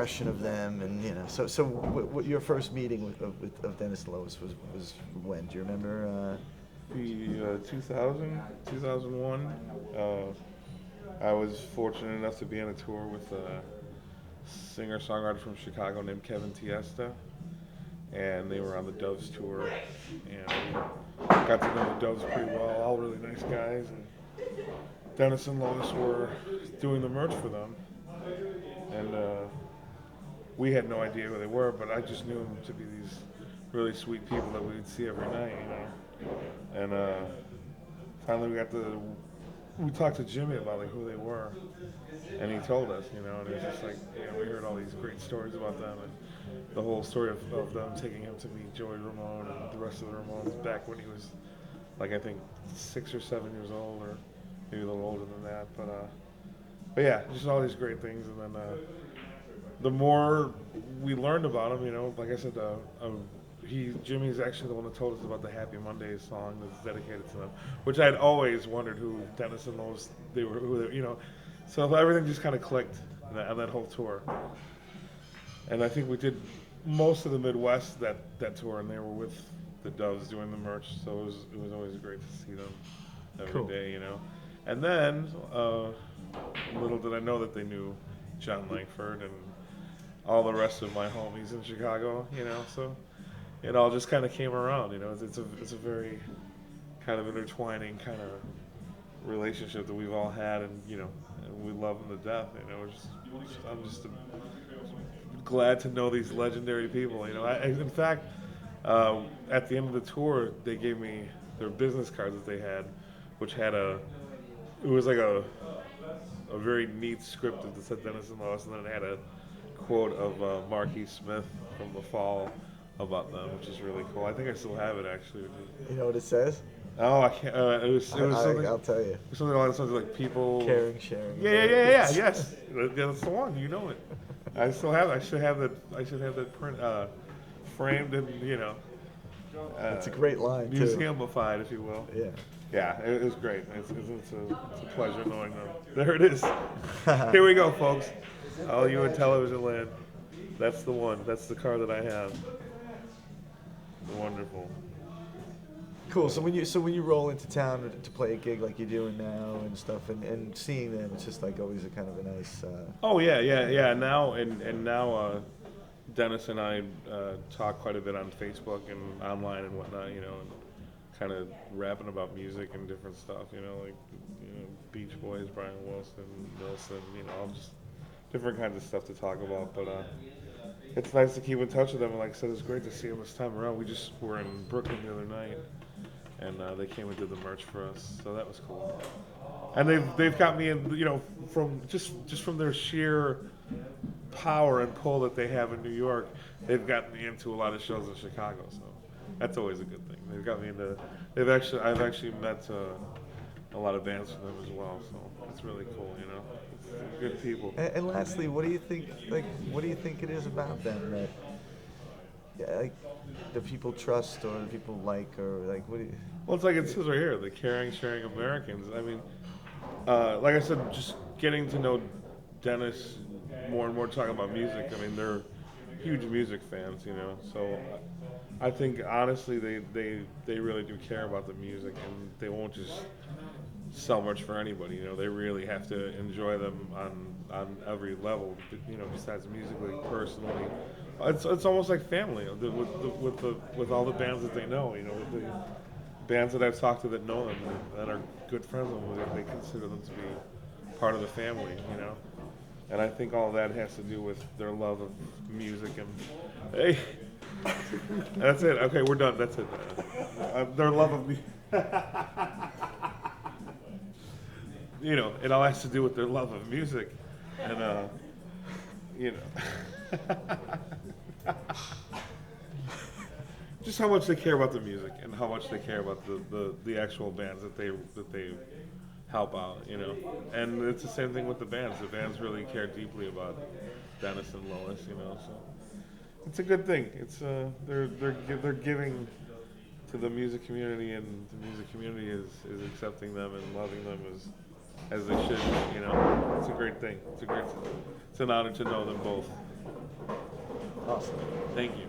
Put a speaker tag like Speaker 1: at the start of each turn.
Speaker 1: impression of them, and what your first meeting of Dennis and Lois was when? Do you remember?
Speaker 2: The 2000, 2001. I was fortunate enough to be on a tour with a singer-songwriter from Chicago named Kevin Tiesta, and they were on the Doves tour, and got to know the Doves pretty well. All really nice guys, and Dennis and Lois were doing the merch for them, and we had no idea who they were, but I just knew them to be these really sweet people that we'd see every night, And finally, we talked to Jimmy about like who they were, and he told us, and it was just like, we heard all these great stories about them, and the whole story of them taking him to meet Joey Ramone and the rest of the Ramones back when he was, like, I think 6 or 7 years old, or maybe a little older than that, but yeah, just all these great things, and then the more we learned about him, like I said, Jimmy's actually the one that told us about the Happy Mondays song that's dedicated to them, which I'd always wondered who Dennis and Lois so everything just kind of clicked on that whole tour. And I think we did most of the Midwest that tour, and they were with the Doves doing the merch, so it was always great to see them every day, And then little did I know that they knew Jon Langford and all the rest of my homies in Chicago, so it all just kind of came around, It's a very kind of intertwining kind of relationship that we've all had, and and we love them to death. I'm just glad to know these legendary people. In fact, at the end of the tour, they gave me their business cards that they had, which had it was like a very neat script that said Dennis and Lois, and then it had a quote of Marquis Smith from The Fall about them, which is really cool. I think I still have it, actually.
Speaker 1: You know what it says?
Speaker 2: Oh, I can't. It was something.
Speaker 1: I'll tell you.
Speaker 2: Something like people
Speaker 1: Caring, sharing.
Speaker 2: Yeah. Yes, that's the one. You know it. I still have. I should have that. I should have that print framed and
Speaker 1: it's a great line too.
Speaker 2: Museumified, if you will.
Speaker 1: Yeah.
Speaker 2: Yeah, it was great. It's a pleasure knowing them. There it is. Here we go, folks. All you in television land. That's the one. That's the car that I have. Wonderful.
Speaker 1: Cool. So when you roll into town to play a gig like you're doing now and stuff, and seeing them, it's just like always a kind of a nice.
Speaker 2: Oh yeah. Now Dennis and I talk quite a bit on Facebook and online and whatnot, and kind of rapping about music and different stuff, like Beach Boys, Brian Wilson, all just different kinds of stuff to talk about. But it's nice to keep in touch with them. And like I said, it's great to see them this time around. We just were in Brooklyn the other night, and they came and did the merch for us, so that was cool. And they've got me in, from just from their sheer power and pull that they have in New York, they've gotten me into a lot of shows in Chicago, so that's always a good thing. They've got me into. I've actually met a lot of bands from them as well, so it's really cool. It's good people.
Speaker 1: And lastly, what do you think? What do you think it is about them that, the people trust or the people like, or like what do you?
Speaker 2: Well, it's like it says right here, the caring, sharing Americans. I mean, like I said, just getting to know Dennis more and more, talking about music. I mean, they're huge music fans, So I think honestly, they really do care about the music, and they won't just sell merch for anybody. They really have to enjoy them on every level. Besides musically, personally, it's almost like family with all the bands that they know. With the bands that I've talked to that know them, that are good friends with them, they consider them to be part of the family. And I think all of that has to do with their love of music. And hey, that's it. Okay, we're done. That's it. Their love of music. It all has to do with their love of music, and just how much they care about the music and how much they care about the actual bands that they help out, And it's the same thing with the bands. The bands really care deeply about Dennis and Lois, So it's a good thing. It's they're giving to the music community, and the music community is accepting them and loving them as they should. It's a great thing. It's an honor to know them both.
Speaker 1: awesome.
Speaker 2: Thank you.